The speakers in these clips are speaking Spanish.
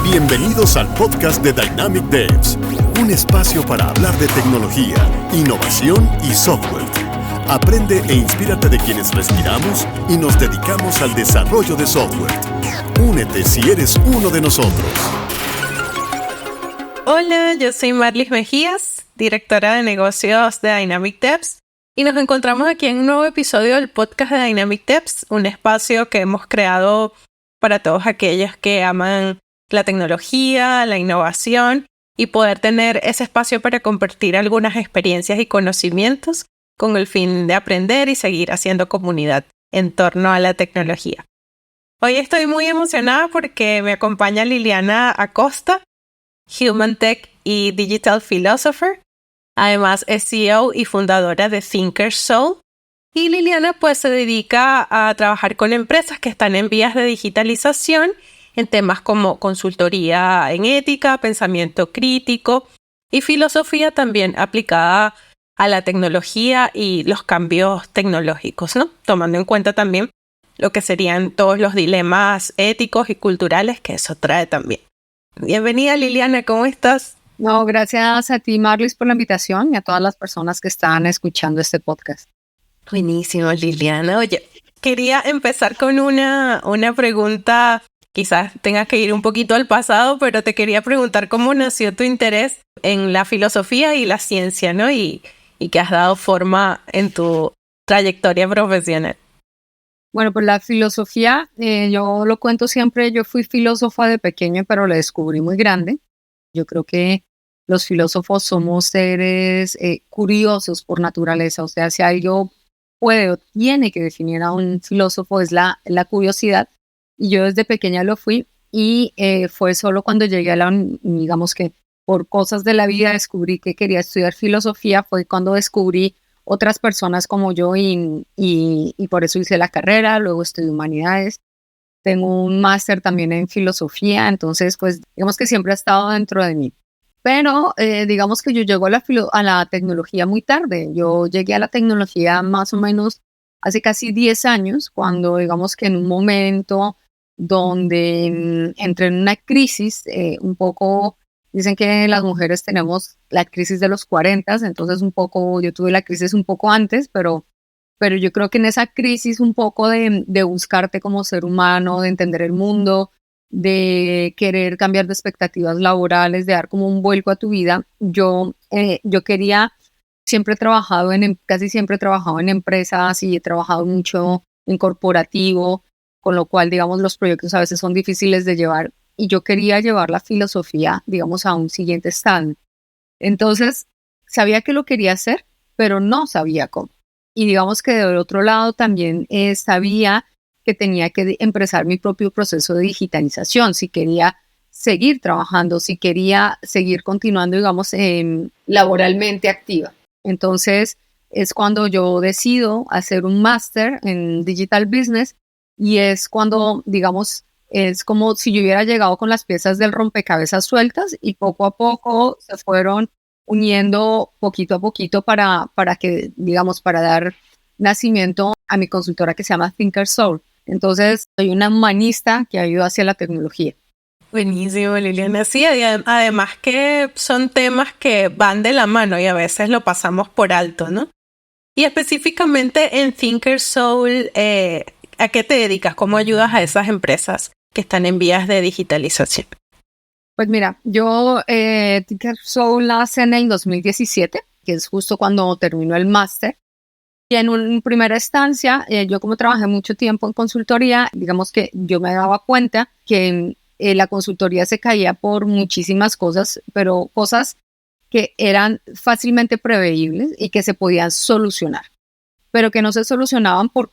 Bienvenidos al podcast de Dynamic Devs, un espacio para hablar de tecnología, innovación y software. Aprende e inspírate de quienes respiramos y nos dedicamos al desarrollo de software. Únete si eres uno de nosotros. Hola, yo soy Marlis Mejías, directora de negocios de Dynamic Devs, y nos encontramos aquí en un nuevo episodio del podcast de Dynamic Devs, un espacio que hemos creado para todos aquellos que aman la tecnología, la innovación y poder tener ese espacio para compartir algunas experiencias y conocimientos con el fin de aprender y seguir haciendo comunidad en torno a la tecnología. Hoy estoy muy emocionada porque me acompaña Liliana Acosta, Human Tech y Digital Philosopher. Además es CEO y fundadora de Thinkersoul. Y Liliana pues se dedica a trabajar con empresas que están en vías de digitalización en temas como consultoría en ética, pensamiento crítico y filosofía también aplicada a la tecnología y los cambios tecnológicos, ¿no? Tomando en cuenta también lo que serían todos los dilemas éticos y culturales que eso trae también. Bienvenida Liliana, ¿cómo estás? No, gracias a ti, Marlis, por la invitación y a todas las personas que están escuchando este podcast. Buenísimo, Liliana. Oye, quería empezar con una pregunta, quizás tengas que ir un poquito al pasado, pero te quería preguntar cómo nació tu interés en la filosofía y la ciencia, ¿no? Y que has dado forma en tu trayectoria profesional. Bueno, pues la filosofía, yo lo cuento siempre, yo fui filósofa de pequeña, pero la descubrí muy grande. Yo creo que los filósofos somos seres curiosos por naturaleza, o sea, si algo puede o tiene que definir a un filósofo es la curiosidad, y yo desde pequeña lo fui, y fue solo cuando llegué a digamos que por cosas de la vida descubrí que quería estudiar filosofía, fue cuando descubrí otras personas como yo y por eso hice la carrera, luego estudié humanidades. Tengo un máster también en filosofía, entonces pues digamos que siempre ha estado dentro de mí. Pero digamos que yo llego a la tecnología muy tarde. Yo llegué a la tecnología más o menos hace casi 10 años, cuando digamos que en un momento donde entré en una crisis un poco. Dicen que las mujeres tenemos la crisis de los 40, entonces un poco, yo tuve la crisis un poco antes, pero yo creo que en esa crisis un poco de buscarte como ser humano, de entender el mundo, de querer cambiar de expectativas laborales, de dar como un vuelco a tu vida, yo quería, casi siempre he trabajado en empresas y he trabajado mucho en corporativo, con lo cual, digamos, los proyectos a veces son difíciles de llevar. Y yo quería llevar la filosofía, digamos, a un siguiente stand. Entonces, sabía que lo quería hacer, pero no sabía cómo. Y digamos que del otro lado también sabía que tenía que empezar mi propio proceso de digitalización, si quería seguir trabajando, si quería seguir continuando, digamos, laboralmente activa. Entonces, es cuando yo decido hacer un máster en Digital Business, y es cuando, digamos, es como si yo hubiera llegado con las piezas del rompecabezas sueltas y poco a poco se fueron uniendo poquito a poquito para que, digamos, para dar nacimiento a mi consultora que se llama Thinkersoul. Entonces, soy una humanista que ha ido hacia la tecnología. Buenísimo, Liliana. Sí, además que son temas que van de la mano y a veces lo pasamos por alto, ¿no? Y específicamente en Thinkersoul, ¿a qué te dedicas? ¿Cómo ayudas a esas empresas que están en vías de digitalización? Pues mira, yo Thinkersoul nace en el 2017, que es justo cuando terminó el máster. Y en primera instancia, yo como trabajé mucho tiempo en consultoría, digamos que yo me daba cuenta que la consultoría se caía por muchísimas cosas, pero cosas que eran fácilmente previsibles y que se podían solucionar, pero que no se solucionaban por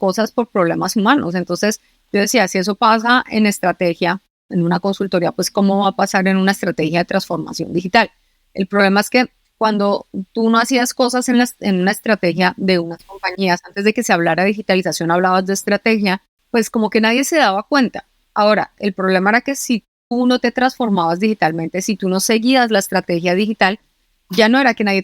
problemas humanos. Entonces yo decía, si eso pasa en estrategia, en una consultoría, pues ¿cómo va a pasar en una estrategia de transformación digital? El problema es que cuando tú no hacías cosas en una estrategia de unas compañías, antes de que se hablara de digitalización, hablabas de estrategia, pues como que nadie se daba cuenta. Ahora, el problema era que si tú no te transformabas digitalmente, si tú no seguías la estrategia digital, ya no era que nadie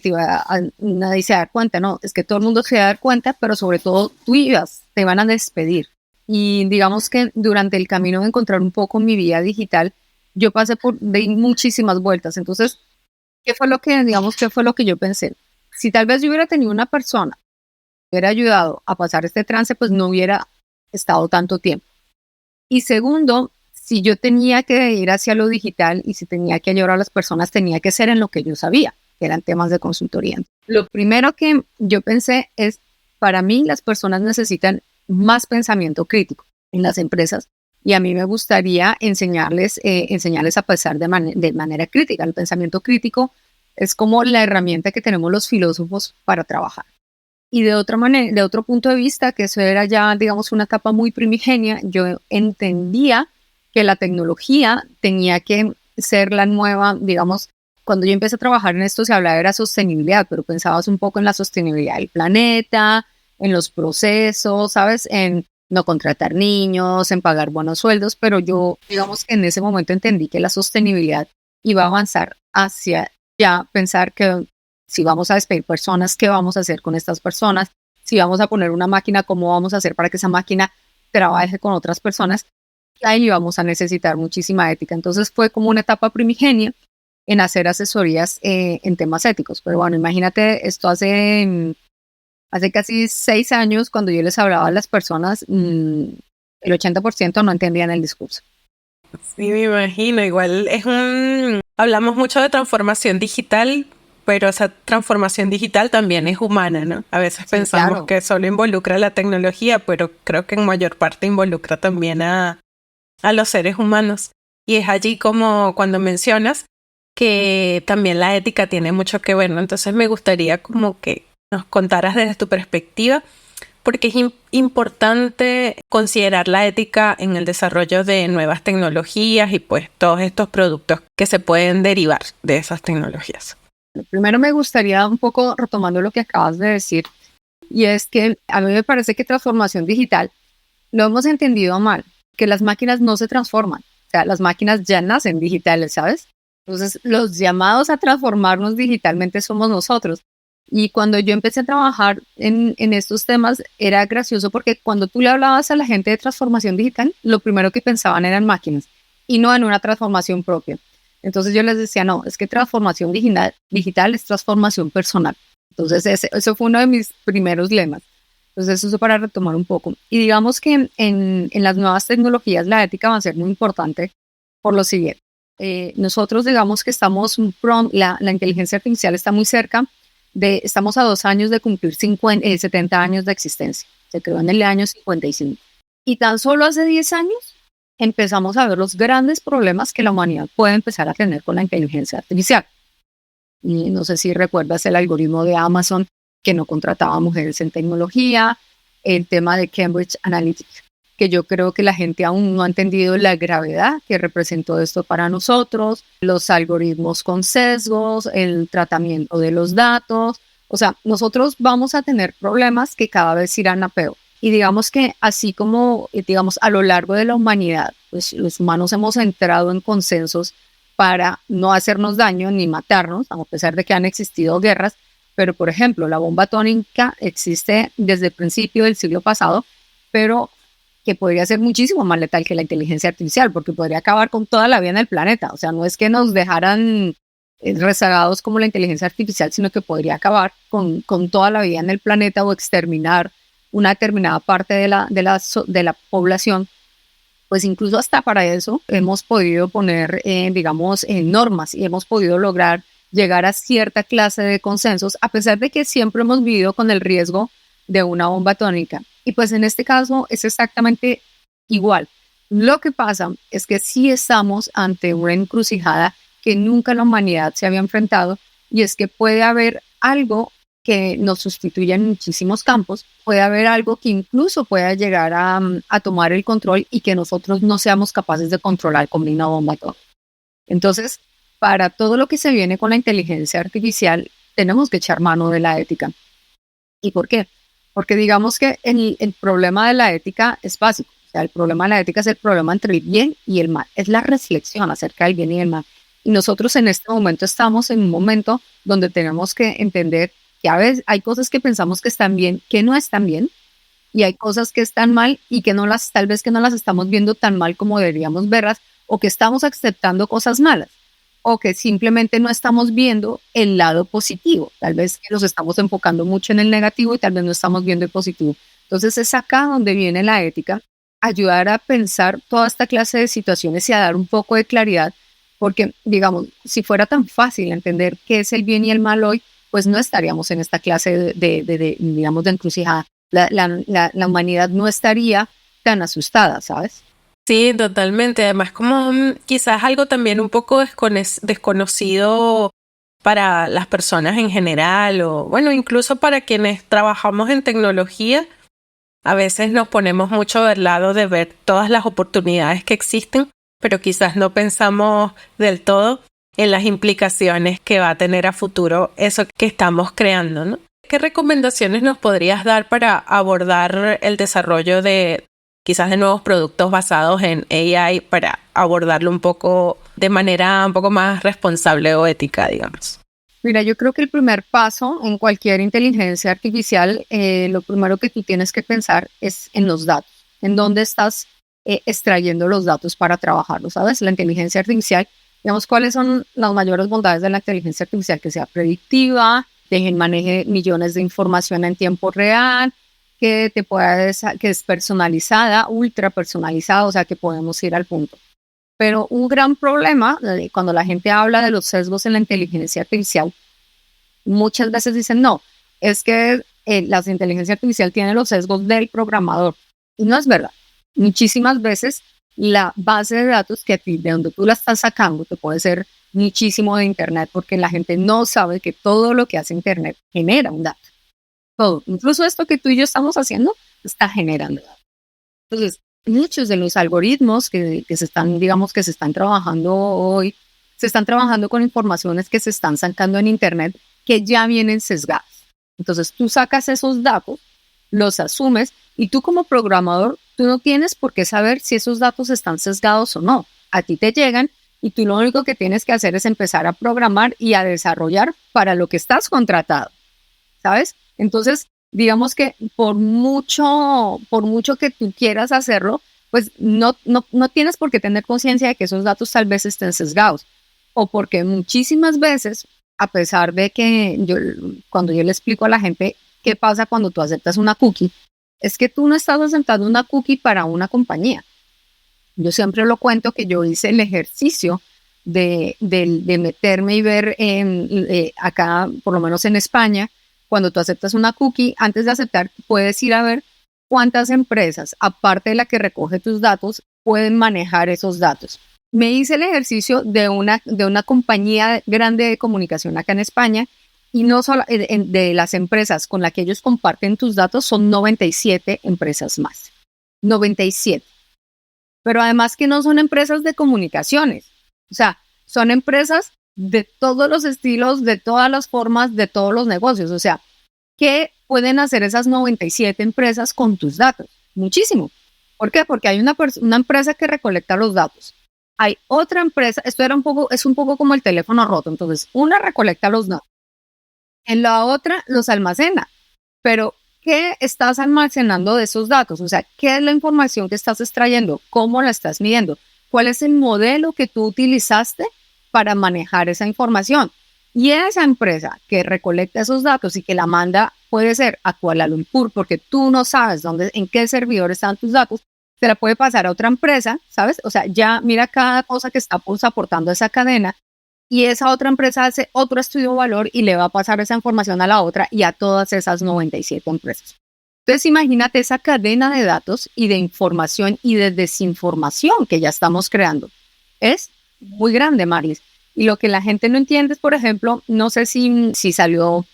nadie se iba a dar cuenta, no, es que todo el mundo se iba a dar cuenta, pero sobre todo te iban a despedir. Y digamos que durante el camino de encontrar un poco mi vida digital, yo pasé de muchísimas vueltas. Entonces, qué fue lo que yo pensé? Si tal vez yo hubiera tenido una persona que hubiera ayudado a pasar este trance, pues no hubiera estado tanto tiempo. Y segundo, si yo tenía que ir hacia lo digital y si tenía que ayudar a las personas, tenía que ser en lo que yo sabía, que eran temas de consultoría. Lo primero que yo pensé es, para mí las personas necesitan más pensamiento crítico en las empresas y a mí me gustaría enseñarles a pensar de manera crítica. El pensamiento crítico es como la herramienta que tenemos los filósofos para trabajar. Y de otra manera, de otro punto de vista, que eso era ya, digamos, una etapa muy primigenia, yo entendía que la tecnología tenía que ser la nueva, digamos, cuando yo empecé a trabajar en esto se hablaba de la sostenibilidad, pero pensabas un poco en la sostenibilidad del planeta, en los procesos, ¿sabes? En no contratar niños, en pagar buenos sueldos, pero yo, digamos que en ese momento entendí que la sostenibilidad iba a avanzar hacia ya pensar que si vamos a despedir personas, ¿qué vamos a hacer con estas personas? Si vamos a poner una máquina, ¿cómo vamos a hacer para que esa máquina trabaje con otras personas? Y ahí vamos a necesitar muchísima ética. Entonces fue como una etapa primigenia en hacer asesorías en temas éticos. Pero bueno, imagínate, esto hace casi 6 años, cuando yo les hablaba a las personas, el 80% no entendían el discurso. Sí, me imagino. Igual hablamos mucho de transformación digital, pero esa transformación digital también es humana, ¿no? A veces pensamos claro, que solo involucra la tecnología, pero creo que en mayor parte involucra también a los seres humanos. Y es allí como cuando mencionas que también la ética tiene mucho que ver, ¿no? Entonces me gustaría como que nos contaras desde tu perspectiva, porque es importante considerar la ética en el desarrollo de nuevas tecnologías y pues todos estos productos que se pueden derivar de esas tecnologías. Primero me gustaría un poco retomando lo que acabas de decir, y es que a mí me parece que transformación digital lo hemos entendido mal, que las máquinas no se transforman, o sea, las máquinas ya nacen digitales, ¿sabes? Entonces, los llamados a transformarnos digitalmente somos nosotros. Y cuando yo empecé a trabajar en estos temas, era gracioso porque cuando tú le hablabas a la gente de transformación digital, lo primero que pensaban eran máquinas y no en una transformación propia. Entonces yo les decía, no, es que transformación digital es transformación personal. Entonces eso fue uno de mis primeros lemas. Entonces eso para retomar un poco. Y digamos que en las nuevas tecnologías la ética va a ser muy importante por lo siguiente. Nosotros digamos que la inteligencia artificial está muy cerca estamos a 2 años de cumplir 70 años de existencia. Se creó en el año 55. Y tan solo hace 10 años empezamos a ver los grandes problemas que la humanidad puede empezar a tener con la inteligencia artificial. Y no sé si recuerdas el algoritmo de Amazon que no contrataba mujeres en tecnología, el tema de Cambridge Analytica, que yo creo que la gente aún no ha entendido la gravedad que representó esto para nosotros, los algoritmos con sesgos, el tratamiento de los datos. O sea, nosotros vamos a tener problemas que cada vez irán a peor. Y digamos que así como, digamos, a lo largo de la humanidad, pues los humanos hemos entrado en consensos para no hacernos daño ni matarnos, a pesar de que han existido guerras. Pero, por ejemplo, la bomba atómica existe desde el principio del siglo pasado, pero que podría ser muchísimo más letal que la inteligencia artificial, porque podría acabar con toda la vida en el planeta. O sea, no es que nos dejaran rezagados como la inteligencia artificial, sino que podría acabar con toda la vida en el planeta o exterminar una determinada parte de la población. Pues incluso hasta para eso hemos podido poner, digamos, normas y hemos podido lograr llegar a cierta clase de consensos, a pesar de que siempre hemos vivido con el riesgo de una bomba atómica. Y pues en este caso es exactamente igual. Lo que pasa es que sí estamos ante una encrucijada que nunca la humanidad se había enfrentado, y es que puede haber algo que nos sustituya en muchísimos campos, puede haber algo que incluso pueda llegar a tomar el control y que nosotros no seamos capaces de controlar como una bomba atómica. Entonces, para todo lo que se viene con la inteligencia artificial, tenemos que echar mano de la ética. ¿Y por qué? Porque digamos que el problema de la ética es básico. O sea, el problema de la ética es el problema entre el bien y el mal. Es la reflexión acerca del bien y el mal. Y nosotros en este momento estamos en un momento donde tenemos que entender que a veces hay cosas que pensamos que están bien, que no están bien, y hay cosas que están mal y que tal vez que no las estamos viendo tan mal como deberíamos verlas, o que estamos aceptando cosas malas, o que simplemente no estamos viendo el lado positivo. Tal vez que nos estamos enfocando mucho en el negativo y tal vez no estamos viendo el positivo. Entonces es acá donde viene la ética, ayudar a pensar toda esta clase de situaciones y a dar un poco de claridad, porque, digamos, si fuera tan fácil entender qué es el bien y el mal hoy, pues no estaríamos en esta clase digamos, de encrucijada. La humanidad no estaría tan asustada, ¿sabes? Sí, totalmente. Además, como quizás algo también un poco desconocido para las personas en general, o bueno, incluso para quienes trabajamos en tecnología, a veces nos ponemos mucho del lado de ver todas las oportunidades que existen, pero quizás no pensamos del todo en las implicaciones que va a tener a futuro eso que estamos creando, ¿no? ¿Qué recomendaciones nos podrías dar para abordar el desarrollo de quizás de nuevos productos basados en AI para abordarlo un poco de manera un poco más responsable o ética, digamos? Mira, yo creo que el primer paso en cualquier inteligencia artificial, lo primero que tú tienes que pensar es en los datos, en dónde estás extrayendo los datos para trabajarlos, ¿sabes? La inteligencia artificial, digamos, ¿cuáles son las mayores bondades de la inteligencia artificial? Que sea predictiva, que maneje millones de información en tiempo real, que que es personalizada, ultra personalizada, o sea, que podemos ir al punto. Pero un gran problema, cuando la gente habla de los sesgos en la inteligencia artificial, muchas veces dicen, no, es que la inteligencia artificial tiene los sesgos del programador. Y no es verdad. Muchísimas veces la base de datos de donde tú la estás sacando, te puede ser muchísimo de Internet, porque la gente no sabe que todo lo que hace Internet genera un dato. Todo, incluso esto que tú y yo estamos haciendo, está generando datos. Entonces, muchos de los algoritmos que se están, digamos, que se están trabajando hoy, se están trabajando con informaciones que se están sacando en Internet que ya vienen sesgadas. Entonces, tú sacas esos datos, los asumes y tú como programador, tú no tienes por qué saber si esos datos están sesgados o no. A ti te llegan y tú lo único que tienes que hacer es empezar a programar y a desarrollar para lo que estás contratado, ¿sabes? Entonces, digamos que por mucho que tú quieras hacerlo, pues no tienes por qué tener conciencia de que esos datos tal vez estén sesgados. O porque muchísimas veces, a pesar de que cuando yo le explico a la gente qué pasa cuando tú aceptas una cookie, es que tú no estás aceptando una cookie para una compañía. Yo siempre lo cuento que yo hice el ejercicio de meterme y ver acá, por lo menos en España, cuando tú aceptas una cookie, antes de aceptar, puedes ir a ver cuántas empresas, aparte de la que recoge tus datos, pueden manejar esos datos. Me hice el ejercicio de una compañía grande de comunicación acá en España y no solo de las empresas con las que ellos comparten tus datos, son 97 empresas más. 97. Pero además que no son empresas de comunicaciones. O sea, son empresas de todos los estilos, de todas las formas, de todos los negocios. O sea, ¿qué pueden hacer esas 97 empresas con tus datos? Muchísimo. ¿Por qué? Porque hay una empresa que recolecta los datos. Hay otra empresa, es un poco como el teléfono roto. Entonces, una recolecta los datos. En la otra los almacena. Pero, ¿qué estás almacenando de esos datos? O sea, ¿qué es la información que estás extrayendo? ¿Cómo la estás midiendo? ¿Cuál es el modelo que tú utilizaste para manejar esa información? Y esa empresa que recolecta esos datos y que la manda, puede ser a Kuala Lumpur, porque tú no sabes en qué servidor están tus datos, se la puede pasar a otra empresa, ¿sabes? O sea, ya mira cada cosa que está aportando a esa cadena y esa otra empresa hace otro estudio de valor y le va a pasar esa información a la otra y a todas esas 97 empresas. Entonces, imagínate esa cadena de datos y de información y de desinformación que ya estamos creando. Es muy grande, Maris. Y lo que la gente no entiende es, por ejemplo, no sé si salió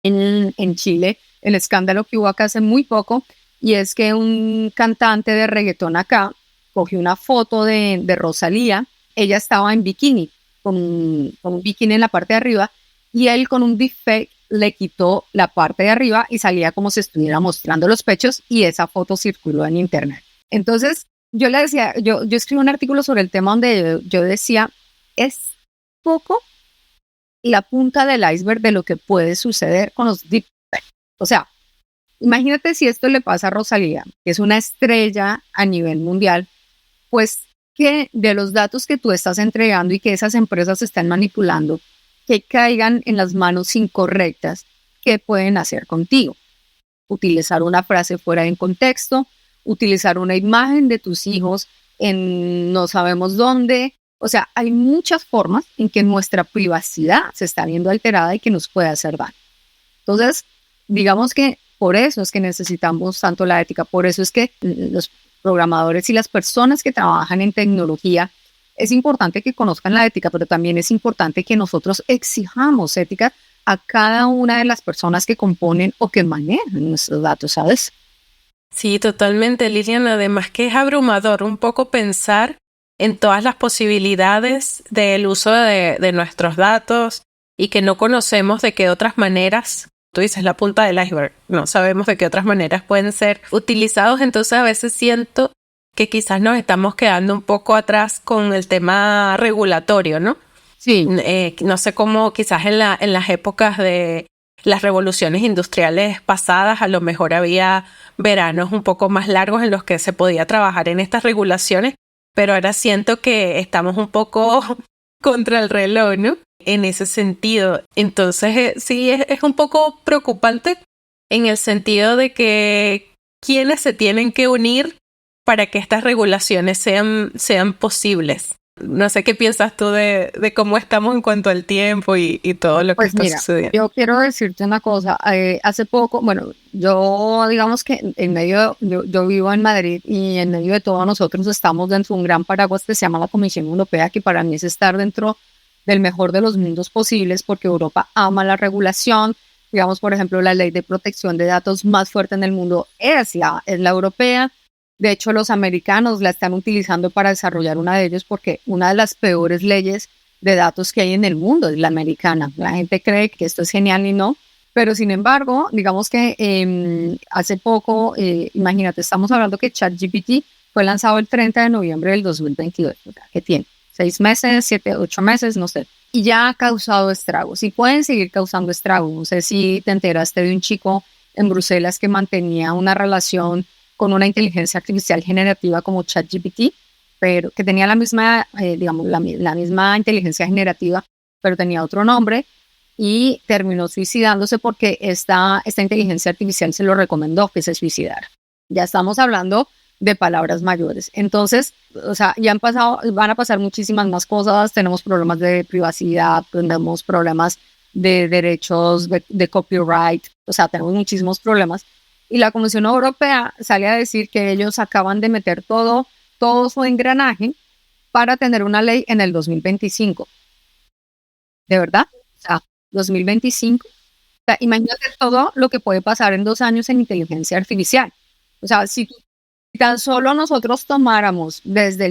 en Chile el escándalo que hubo acá hace muy poco, y es que un cantante de reggaetón acá cogió una foto de Rosalía. Ella estaba en bikini, con un bikini en la parte de arriba, y él con un deepfake le quitó la parte de arriba y salía como si estuviera mostrando los pechos, y esa foto circuló en internet. Entonces, yo le decía, yo escribí un artículo sobre el tema donde yo decía, es poco la punta del iceberg de lo que puede suceder con los deepfakes. O sea, Imagínate si esto le pasa a Rosalía, que es una estrella a nivel mundial, pues que de los datos que tú estás entregando y que esas empresas están manipulando, que caigan en las manos incorrectas, ¿qué pueden hacer contigo? Utilizar una frase fuera de contexto, utilizar una imagen de tus hijos en no sabemos dónde. O sea, hay muchas formas en que nuestra privacidad se está viendo alterada y que nos puede hacer daño. Entonces, digamos que por eso es que necesitamos tanto la ética, por eso es que los programadores y las personas que trabajan en tecnología, es importante que conozcan la ética, pero también es importante que nosotros exijamos ética a cada una de las personas que componen o que manejan nuestros datos, ¿sabes? Sí, totalmente, Lilian. Además que es abrumador un poco pensar en todas las posibilidades del uso de nuestros datos y que no conocemos de qué otras maneras, tú dices la punta del iceberg, no sabemos de qué otras maneras pueden ser utilizados. Entonces a veces siento que quizás nos estamos quedando un poco atrás con el tema regulatorio, ¿no? Sí. No sé cómo quizás en las épocas de las revoluciones industriales pasadas a lo mejor había veranos un poco más largos en los que se podía trabajar en estas regulaciones, pero ahora siento que estamos un poco contra el reloj, ¿no? En ese sentido. Entonces, sí, es un poco preocupante en el sentido de que quiénes se tienen que unir para que estas regulaciones sean posibles. No sé qué piensas tú de cómo estamos en cuanto al tiempo y todo lo que está sucediendo. Yo quiero decirte una cosa. Hace poco, bueno, yo digamos que yo vivo en Madrid y en medio de todos nosotros estamos dentro de un gran paraguas que se llama la Comisión Europea, que para mí es estar dentro del mejor de los mundos posibles, porque Europa ama la regulación. Digamos, por ejemplo, la ley de protección de datos más fuerte en el mundo es la europea. De hecho, los americanos la están utilizando para desarrollar una de ellos, porque una de las peores leyes de datos que hay en el mundo es la americana. La gente cree que esto es genial y no, pero sin embargo, digamos que hace poco, imagínate, estamos hablando que ChatGPT fue lanzado el 30 de noviembre del 2022, o sea, que tiene 6 meses, 7, 8 meses, no sé, y ya ha causado estragos y pueden seguir causando estragos. No sé si te enteraste de un chico en Bruselas que mantenía una relación con una inteligencia artificial generativa como ChatGPT, pero que tenía la misma, digamos, la misma inteligencia generativa, pero tenía otro nombre, y terminó suicidándose porque esta inteligencia artificial se lo recomendó que se suicidara. Ya estamos hablando de palabras mayores. Entonces, o sea, van a pasar muchísimas más cosas. Tenemos problemas de privacidad, tenemos problemas de derechos de copyright, o sea, tenemos muchísimos problemas. Y la Comisión Europea sale a decir que ellos acaban de meter todo su engranaje para tener una ley en el 2025. ¿De verdad? O sea, 2025. O sea, imagínate todo lo que puede pasar en 2 años en inteligencia artificial. O sea, si tan solo nosotros tomáramos desde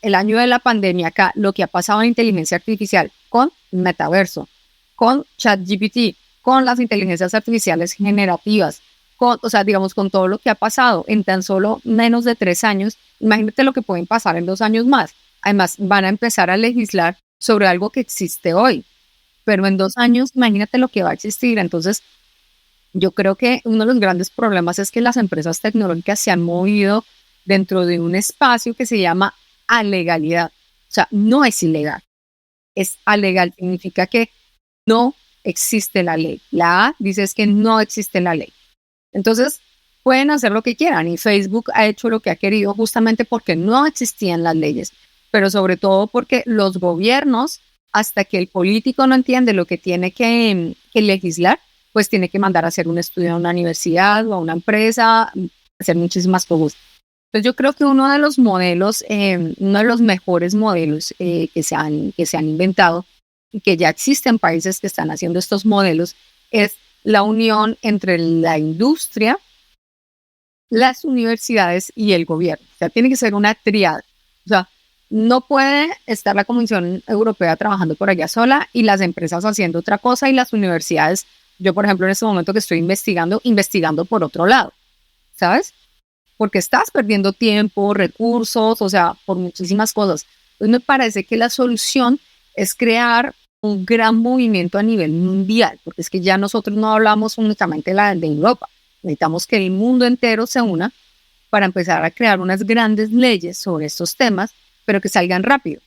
el año de la pandemia acá lo que ha pasado en inteligencia artificial con metaverso, con ChatGPT, con las inteligencias artificiales generativas, o sea, digamos, con todo lo que ha pasado en tan solo menos de 3 años, imagínate lo que pueden pasar en 2 años más. Además, van a empezar a legislar sobre algo que existe hoy, pero en 2 años, imagínate lo que va a existir. Entonces, yo creo que uno de los grandes problemas es que las empresas tecnológicas se han movido dentro de un espacio que se llama alegalidad. O sea, no es ilegal, es alegal. Significa que no existe la ley. La A dice es que no existe la ley. Entonces, pueden hacer lo que quieran y Facebook ha hecho lo que ha querido justamente porque no existían las leyes, pero sobre todo porque los gobiernos, hasta que el político no entiende lo que tiene que legislar, pues tiene que mandar a hacer un estudio a una universidad o a una empresa, hacer muchísimas cosas. Entonces yo creo que uno de los modelos, uno de los mejores modelos que se han inventado y que ya existen países que están haciendo estos modelos es la unión entre la industria, las universidades y el gobierno. O sea, tiene que ser una tríada. O sea, no puede estar la Comisión Europea trabajando por allá sola y las empresas haciendo otra cosa y las universidades, yo por ejemplo en este momento que estoy investigando por otro lado, ¿sabes? Porque estás perdiendo tiempo, recursos, o sea, por muchísimas cosas. Entonces me parece que la solución es crear un gran movimiento a nivel mundial, porque es que ya nosotros no hablamos únicamente de Europa, Necesitamos que el mundo entero se una para empezar a crear unas grandes leyes sobre estos temas, pero que salgan rápido.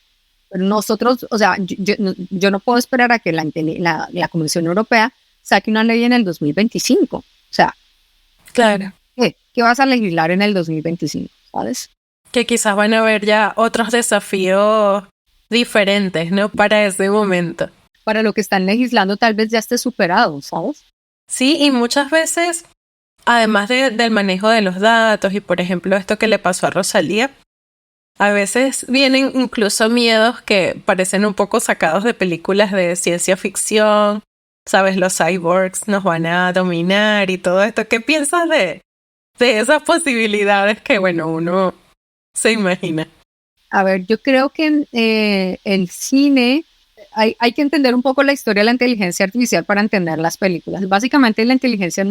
Pero nosotros, o sea, yo no puedo esperar a que la Comisión Europea saque una ley en el 2025. O sea, Claro. ¿qué vas a legislar en el 2025? ¿Sabes? Que quizás van a haber ya otros desafíos diferentes, ¿no? Para ese momento. Para lo que están legislando tal vez ya esté superado, ¿sabes? Sí, y muchas veces, además del manejo de los datos y por ejemplo esto que le pasó a Rosalía, a veces vienen incluso miedos que parecen un poco sacados de películas de ciencia ficción, sabes, los cyborgs nos van a dominar y todo esto. ¿Qué piensas de esas posibilidades que, bueno, uno se imagina? A ver, yo creo que el cine, hay que entender un poco la historia de la inteligencia artificial para entender las películas. Básicamente la inteligencia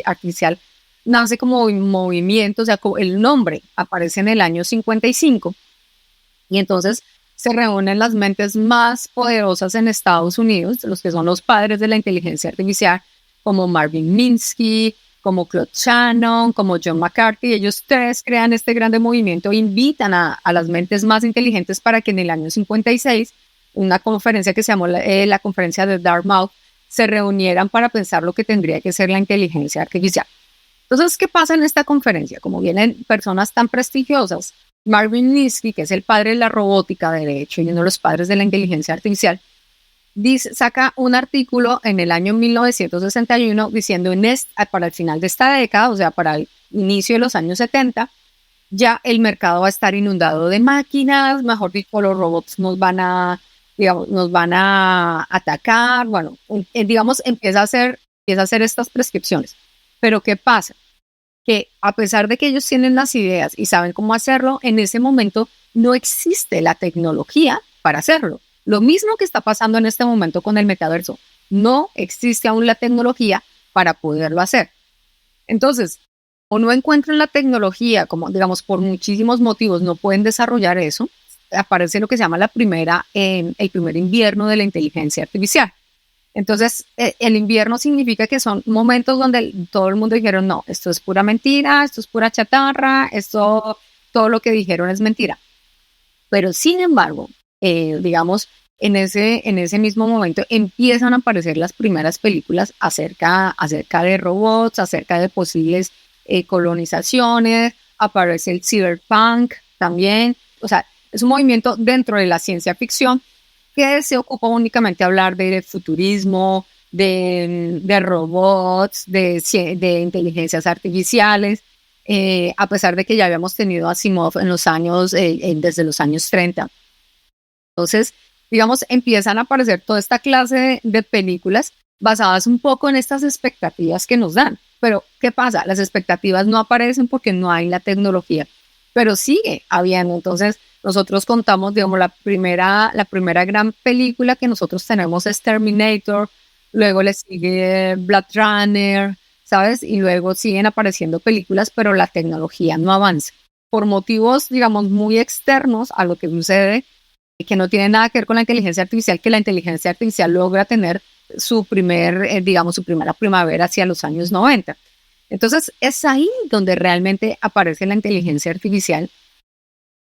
artificial nace como movimiento, o sea, el nombre aparece en el año 55 y entonces se reúnen las mentes más poderosas en Estados Unidos, los que son los padres de la inteligencia artificial, como Marvin Minsky, como Claude Shannon, como John McCarthy. Ellos tres crean este grande movimiento e invitan a las mentes más inteligentes para que en el año 56, una conferencia que se llamó la conferencia de Dartmouth, se reunieran para pensar lo que tendría que ser la inteligencia artificial. Entonces, ¿qué pasa en esta conferencia? Como vienen personas tan prestigiosas, Marvin Minsky, que es el padre de la robótica, de hecho, y uno de los padres de la inteligencia artificial, saca un artículo en el año 1961 diciendo para el final de esta década, o sea, para el inicio de los años 70, ya el mercado va a estar inundado de máquinas, mejor dicho, los robots nos van a atacar, bueno, digamos, empieza a hacer estas prescripciones. Pero ¿qué pasa? Que a pesar de que ellos tienen las ideas y saben cómo hacerlo, en ese momento no existe la tecnología para hacerlo. Lo mismo que está pasando en este momento con el metaverso. No existe aún la tecnología para poderlo hacer. Entonces, o no encuentran la tecnología, como digamos, por muchísimos motivos no pueden desarrollar eso, aparece lo que se llama el primer invierno de la inteligencia artificial. Entonces, el invierno significa que son momentos donde todo el mundo dijeron, no, esto es pura mentira, esto es pura chatarra, todo lo que dijeron es mentira. Pero sin embargo, digamos, en ese mismo momento empiezan a aparecer las primeras películas acerca de robots, acerca de posibles colonizaciones, aparece el cyberpunk también. O sea, es un movimiento dentro de la ciencia ficción que se ocupa únicamente de hablar de futurismo, de robots, de inteligencias artificiales, a pesar de que ya habíamos tenido Asimov en los años, desde los años 30. Entonces, digamos, empiezan a aparecer toda esta clase de películas basadas un poco en estas expectativas que nos dan. Pero, ¿qué pasa? Las expectativas no aparecen porque no hay la tecnología, pero sigue habiendo. Entonces, nosotros contamos, digamos, la primera gran película que nosotros tenemos es Terminator, luego le sigue Blade Runner, ¿sabes? Y luego siguen apareciendo películas, pero la tecnología no avanza. Por motivos, digamos, muy externos a lo que sucede, que no tiene nada que ver con la inteligencia artificial, que la inteligencia artificial logra tener su primera primavera hacia los años 90. Entonces, es ahí donde realmente aparece la inteligencia artificial.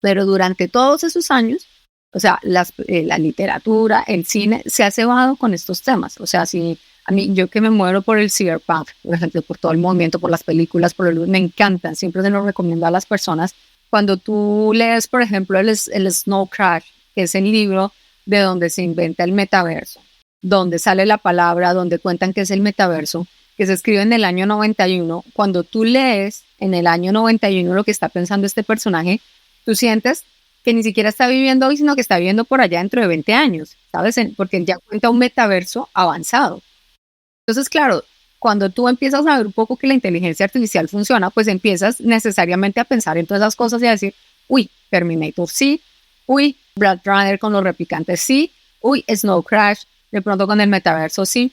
Pero durante todos esos años, o sea, la literatura, el cine, se ha cebado con estos temas. O sea, yo que me muero por el cyberpunk, por ejemplo, por todo el movimiento, por las películas, me encantan, siempre se los recomiendo a las personas. Cuando tú lees, por ejemplo, el Snow Crash, que es el libro de donde se inventa el metaverso, donde sale la palabra, donde cuentan que es el metaverso, que se escribe en el año 91, cuando tú lees en el año 91 lo que está pensando este personaje, tú sientes que ni siquiera está viviendo hoy, sino que está viviendo por allá dentro de 20 años, ¿sabes? Porque ya cuenta un metaverso avanzado. Entonces, claro, cuando tú empiezas a ver un poco que la inteligencia artificial funciona, pues empiezas necesariamente a pensar en todas esas cosas y a decir, uy, Terminator sí, uy, Blade Runner con los replicantes sí, uy, Snow Crash, de pronto con el metaverso sí,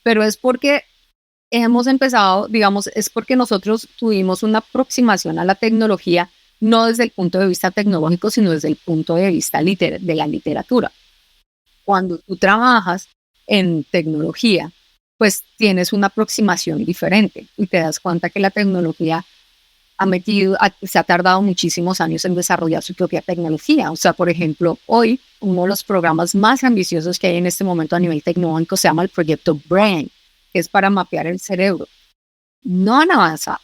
pero es porque hemos empezado, digamos, es porque nosotros tuvimos una aproximación a la tecnología no desde el punto de vista tecnológico, sino desde el punto de vista de la literatura. Cuando tú trabajas en tecnología, pues tienes una aproximación diferente y te das cuenta que la tecnología se ha tardado muchísimos años en desarrollar su propia tecnología. O sea, por ejemplo, hoy uno de los programas más ambiciosos que hay en este momento a nivel tecnológico se llama el proyecto Brain, que es para mapear el cerebro. No han avanzado.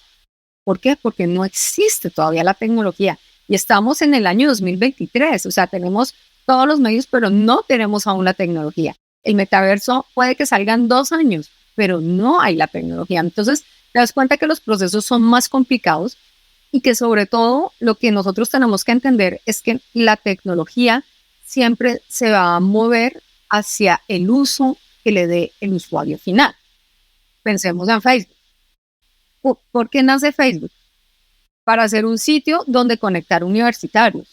¿Por qué? Porque no existe todavía la tecnología. Y estamos en el año 2023. O sea, tenemos todos los medios, pero no tenemos aún la tecnología. El metaverso puede que salgan 2 años, pero no hay la tecnología. Entonces, te das cuenta que los procesos son más complicados y que sobre todo lo que nosotros tenemos que entender es que la tecnología siempre se va a mover hacia el uso que le dé el usuario final. Pensemos en Facebook. ¿Por qué nace Facebook? Para hacer un sitio donde conectar universitarios.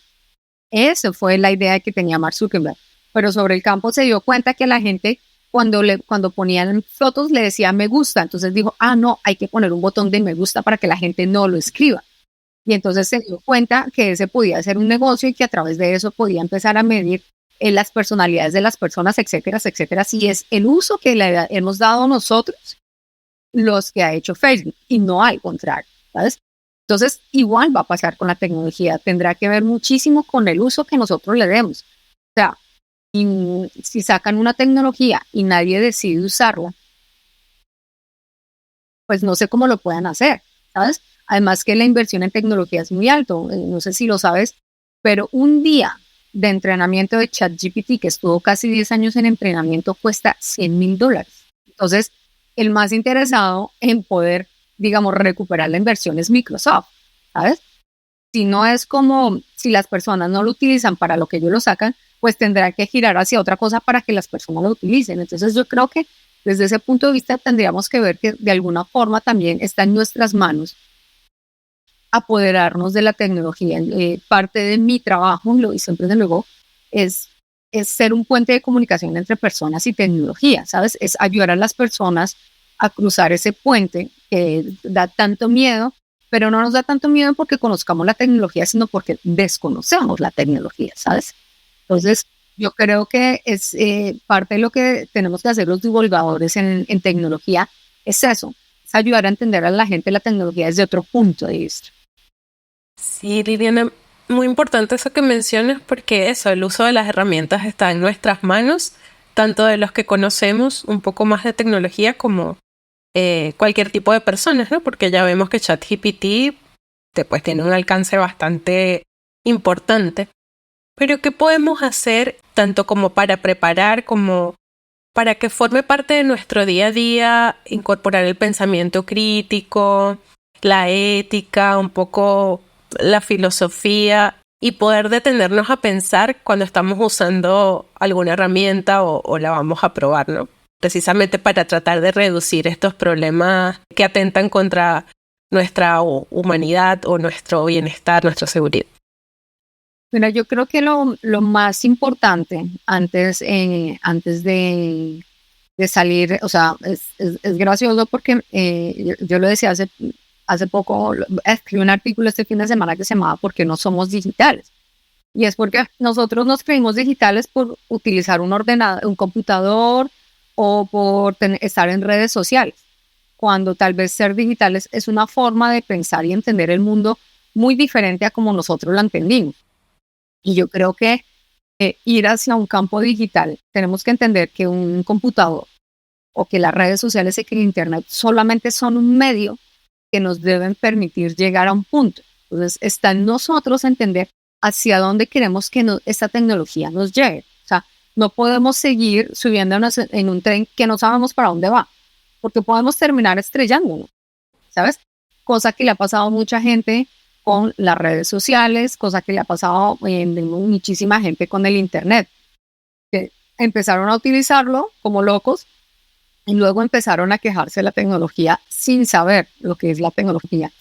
Esa fue la idea que tenía Mark Zuckerberg. Pero sobre el campo se dio cuenta que la gente cuando ponían fotos le decía me gusta. Entonces dijo, no, hay que poner un botón de me gusta para que la gente no lo escriba. Y entonces se dio cuenta que ese podía ser un negocio y que a través de eso podía empezar a medir las personalidades de las personas, etcétera, etcétera. Si es el uso que le hemos dado nosotros los que ha hecho Facebook y no al contrario, ¿sabes? Entonces, igual va a pasar con la tecnología. Tendrá que ver muchísimo con el uso que nosotros le demos. O sea, si sacan una tecnología y nadie decide usarla, pues no sé cómo lo puedan hacer, ¿sabes? Además que la inversión en tecnología es muy alto. No sé si lo sabes, pero un día de entrenamiento de ChatGPT, que estuvo casi 10 años en entrenamiento, cuesta $100,000. Entonces, el más interesado en poder, digamos, recuperar la inversión es Microsoft, ¿sabes? Si no es como, si las personas no lo utilizan para lo que ellos lo sacan, pues tendrá que girar hacia otra cosa para que las personas lo utilicen. Entonces yo creo que desde ese punto de vista tendríamos que ver que de alguna forma también está en nuestras manos apoderarnos de la tecnología. Parte de mi trabajo, y siempre desde luego, es ser un puente de comunicación entre personas y tecnología, ¿sabes? Es ayudar a las personas a cruzar ese puente que da tanto miedo, pero no nos da tanto miedo porque conozcamos la tecnología, sino porque desconocemos la tecnología, ¿sabes? Entonces, yo creo que es parte de lo que tenemos que hacer los divulgadores en tecnología, es eso, es ayudar a entender a la gente la tecnología desde otro punto de vista. Sí, Liliana, muy importante eso que mencionas porque el uso de las herramientas está en nuestras manos, tanto de los que conocemos un poco más de tecnología como cualquier tipo de personas, ¿no? Porque ya vemos que ChatGPT pues tiene un alcance bastante importante. Pero ¿qué podemos hacer tanto como para preparar como para que forme parte de nuestro día a día, incorporar el pensamiento crítico, la ética, un poco la filosofía y poder detenernos a pensar cuando estamos usando alguna herramienta o la vamos a probar, ¿no? Precisamente para tratar de reducir estos problemas que atentan contra nuestra humanidad o nuestro bienestar, nuestra seguridad. Mira, yo creo que lo más importante antes de salir, o sea, es gracioso porque yo lo decía hace poco, escribí un artículo este fin de semana que se llamaba ¿Por qué no somos digitales? Y es porque nosotros nos creímos digitales por utilizar un ordenador, un computador o por estar en redes sociales, cuando tal vez ser digitales es una forma de pensar y entender el mundo muy diferente a como nosotros lo entendimos. Y yo creo que ir hacia un campo digital, tenemos que entender que un computador o que las redes sociales y que el Internet solamente son un medio que nos deben permitir llegar a un punto. Entonces, está en nosotros entender hacia dónde queremos que esta tecnología nos lleve. O sea, no podemos seguir subiéndonos en un tren que no sabemos para dónde va, porque podemos terminar estrellándonos, ¿sabes? Cosa que le ha pasado a mucha gente con las redes sociales, cosa que le ha pasado a muchísima gente con el Internet, que empezaron a utilizarlo como locos y luego empezaron a quejarse de la tecnología sin saber lo que es la tecnología.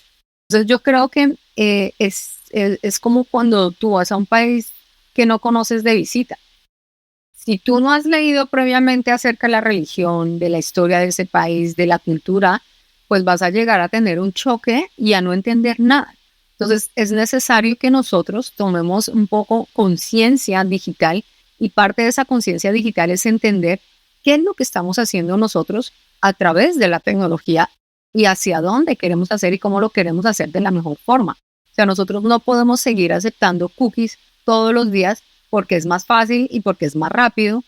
Entonces yo creo que es como cuando tú vas a un país que no conoces de visita. Si tú no has leído previamente acerca de la religión, de la historia de ese país, de la cultura, pues vas a llegar a tener un choque y a no entender nada. Entonces, es necesario que nosotros tomemos un poco conciencia digital y parte de esa conciencia digital es entender qué es lo que estamos haciendo nosotros a través de la tecnología y hacia dónde queremos hacer y cómo lo queremos hacer de la mejor forma. O sea, nosotros no podemos seguir aceptando cookies todos los días porque es más fácil y porque es más rápido.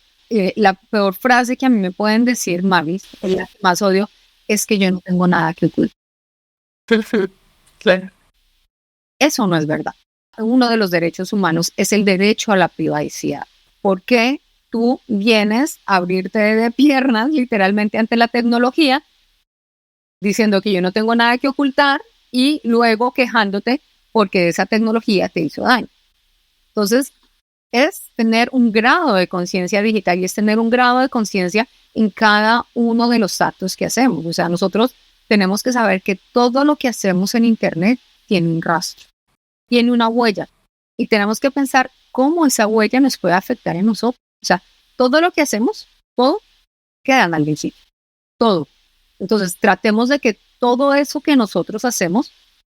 La peor frase que a mí me pueden decir, Mavis, la que más odio, es que yo no tengo nada que ocultar. Claro. Eso no es verdad. Uno de los derechos humanos es el derecho a la privacidad. ¿Por qué tú vienes a abrirte de piernas literalmente ante la tecnología diciendo que yo no tengo nada que ocultar y luego quejándote porque esa tecnología te hizo daño? Entonces, es tener un grado de conciencia digital y es tener un grado de conciencia en cada uno de los actos que hacemos. O sea, nosotros tenemos que saber que todo lo que hacemos en Internet tiene un rastro, tiene una huella y tenemos que pensar cómo esa huella nos puede afectar en nosotros. O sea, todo lo que hacemos, todo queda en el sitio, todo. Entonces, tratemos de que todo eso que nosotros hacemos,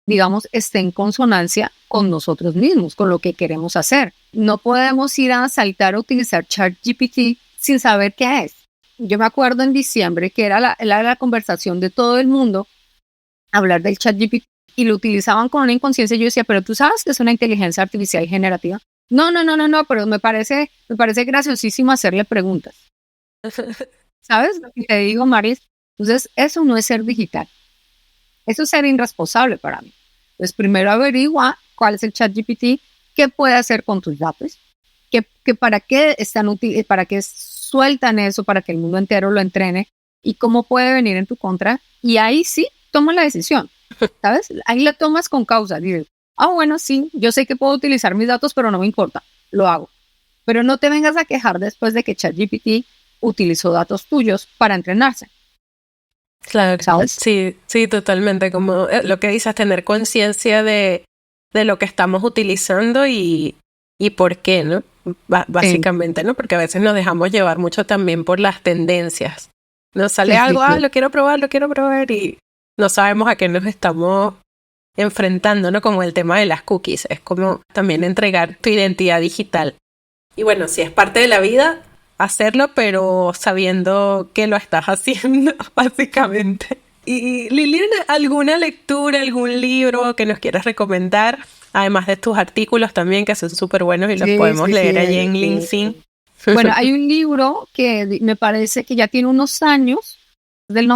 digamos, esté en consonancia con nosotros mismos, con lo que queremos hacer. No podemos ir a saltar a utilizar ChatGPT sin saber qué es. Yo me acuerdo en diciembre que era la conversación de todo el mundo, hablar del ChatGPT, y lo utilizaban con una inconsciencia. Yo decía, pero tú sabes que es una inteligencia artificial generativa. No, pero me parece graciosísimo hacerle preguntas. ¿Sabes lo que te digo, Maris? Entonces, eso no es ser digital. Eso es ser irresponsable para mí. Entonces, primero averigua cuál es el ChatGPT, qué puede hacer con tus datos, que para qué están útiles, para qué sueltan eso, para que el mundo entero lo entrene y cómo puede venir en tu contra. Y ahí sí, toma la decisión, ¿sabes? Ahí la tomas con causa. Dices, bueno, sí, yo sé que puedo utilizar mis datos, pero no me importa, lo hago. Pero no te vengas a quejar después de que ChatGPT utilizó datos tuyos para entrenarse. Claro, ¿sabes? Sí, totalmente. Como lo que dices, tener conciencia de lo que estamos utilizando y por qué, ¿no? Básicamente, ¿no? Porque a veces nos dejamos llevar mucho también por las tendencias. Nos sale algo, lo quiero probar y no sabemos a qué nos estamos enfrentando, ¿no? Como el tema de las cookies. Es como también entregar tu identidad digital. Y bueno, si es parte de la vida, hacerlo, pero sabiendo que lo estás haciendo, básicamente. Y Liliana, ¿alguna lectura, algún libro que nos quieras recomendar? Además de tus artículos también, que son súper buenos y los podemos leer allí en LinkedIn. Bueno, hay un libro que me parece que ya tiene unos años, del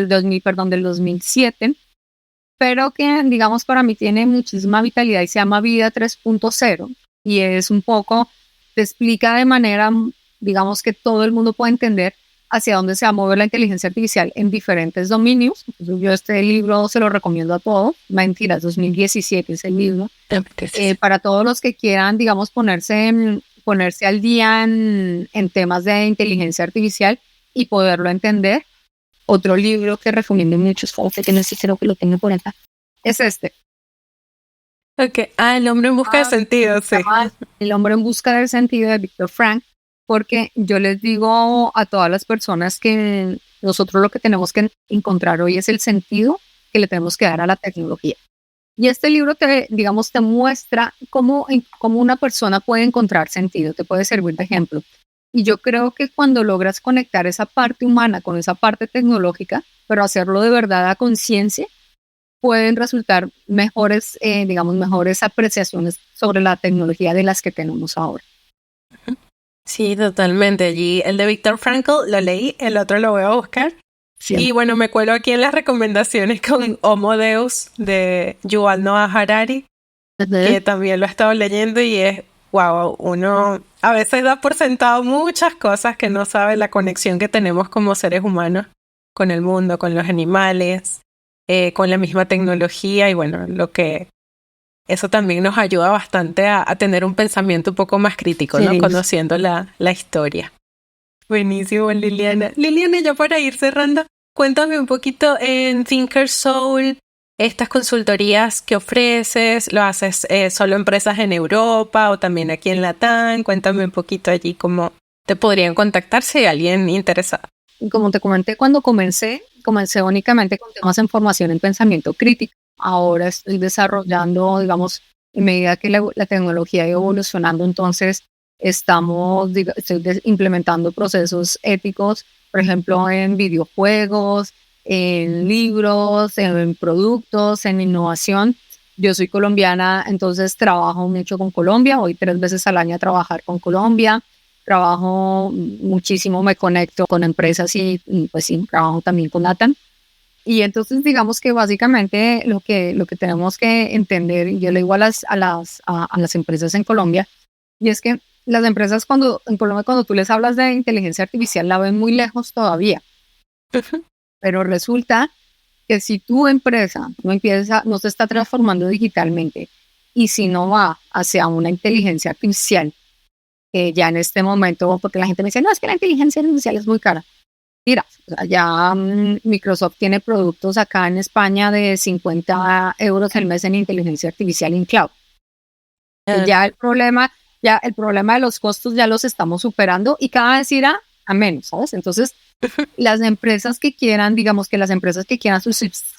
2007, pero que, digamos, para mí tiene muchísima vitalidad y se llama Vida 3.0 y es un poco, te explica de manera, digamos, que todo el mundo puede entender hacia dónde se va a mover la inteligencia artificial en diferentes dominios. Entonces, yo este libro se lo recomiendo a todos. Mentiras, 2017 es el libro. Para todos los que quieran, digamos, ponerse al día en temas de inteligencia artificial y poderlo entender. Otro libro que recomiendo mucho, que no sé si creo que lo tengo por acá, es este. Okay. El hombre en busca de sentido, sí. El hombre en busca del sentido de Viktor Frankl, porque yo les digo a todas las personas que nosotros lo que tenemos que encontrar hoy es el sentido que le tenemos que dar a la tecnología. Y este libro te muestra cómo una persona puede encontrar sentido, te puede servir de ejemplo. Y yo creo que cuando logras conectar esa parte humana con esa parte tecnológica, pero hacerlo de verdad a conciencia, pueden resultar mejores apreciaciones sobre la tecnología de las que tenemos ahora. Sí, totalmente. Allí el de Viktor Frankl lo leí, el otro lo voy a buscar. Sí. Y bueno, me cuelo aquí en las recomendaciones con Homo Deus de Yuval Noah Harari, que también lo he estado leyendo y es, wow, uno a veces da por sentado muchas cosas que no sabe la conexión que tenemos como seres humanos con el mundo, con los animales, con la misma tecnología y bueno, eso también nos ayuda bastante a tener un pensamiento un poco más crítico, ¿no? Conociendo la historia. Buenísimo, Liliana. Liliana, ya para ir cerrando, cuéntame un poquito en Thinkersoul, estas consultorías que ofreces, ¿lo haces solo empresas en Europa o también aquí en Latam? Cuéntame un poquito allí cómo te podrían contactar si hay alguien interesado. Como te comenté, cuando comencé únicamente con temas en formación en pensamiento crítico. Ahora estoy desarrollando, digamos, en medida que la tecnología ha ido evolucionando, entonces estoy implementando procesos éticos, por ejemplo, en videojuegos, en libros, en productos, en innovación. Yo soy colombiana, entonces trabajo mucho con Colombia. Voy 3 veces al año a trabajar con Colombia. Trabajo muchísimo, me conecto con empresas y pues sí, trabajo también con LATAM. Y entonces digamos que básicamente lo que tenemos que entender, y yo le digo a las empresas en Colombia, y es que las empresas en Colombia cuando tú les hablas de inteligencia artificial la ven muy lejos todavía. Pero resulta que si tu empresa no se está transformando digitalmente y si no va hacia una inteligencia artificial, que ya en este momento, porque la gente me dice, no, es que la inteligencia artificial es muy cara. Mira, o sea, ya Microsoft tiene productos acá en España de 50 euros al mes en inteligencia artificial en cloud. Ya el problema de los costos ya los estamos superando y cada vez irá a menos, ¿sabes? Entonces, las empresas que quieran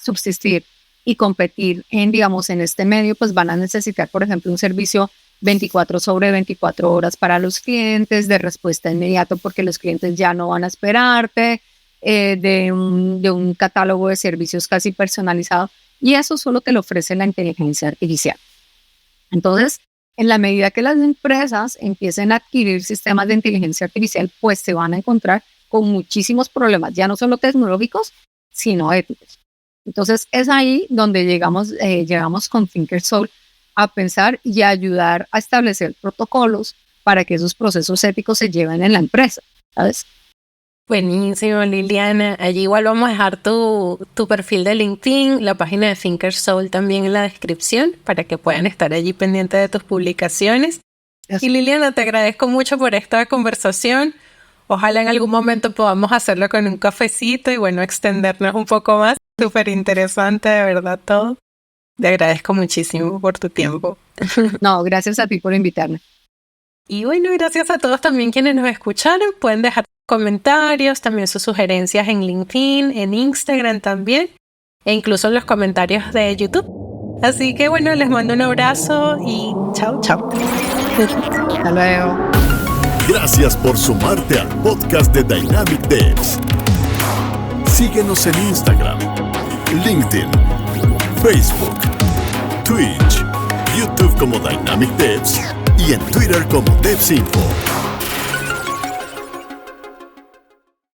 subsistir y competir en este medio, pues van a necesitar, por ejemplo, un servicio 24/24 horas para los clientes, de respuesta inmediata, porque los clientes ya no van a esperarte, de un catálogo de servicios casi personalizado, y eso solo te lo ofrece la inteligencia artificial. Entonces, en la medida que las empresas empiecen a adquirir sistemas de inteligencia artificial, pues se van a encontrar con muchísimos problemas, ya no solo tecnológicos, sino éticos. Entonces, es ahí donde llegamos con Thinkersoul a pensar y a ayudar a establecer protocolos para que esos procesos éticos se lleven en la empresa, ¿sabes? Buenísimo, Liliana. Allí igual vamos a dejar tu perfil de LinkedIn, la página de Thinkersoul también en la descripción para que puedan estar allí pendientes de tus publicaciones. Y Liliana, te agradezco mucho por esta conversación. Ojalá en algún momento podamos hacerlo con un cafecito y bueno, extendernos un poco más. Súper interesante, de verdad, todo. Te agradezco muchísimo por tu tiempo. No, gracias a ti por invitarme. Y bueno, gracias a todos también quienes nos escucharon. Pueden dejar comentarios, también sus sugerencias en LinkedIn, en Instagram también, e incluso en los comentarios de YouTube. Así que bueno, les mando un abrazo y chao, chao. Hasta luego. Gracias por sumarte al podcast de Dynamic Devs. Síguenos en Instagram, LinkedIn, Facebook, Twitch, YouTube como Dynamic Devs y en Twitter como DevsInfo.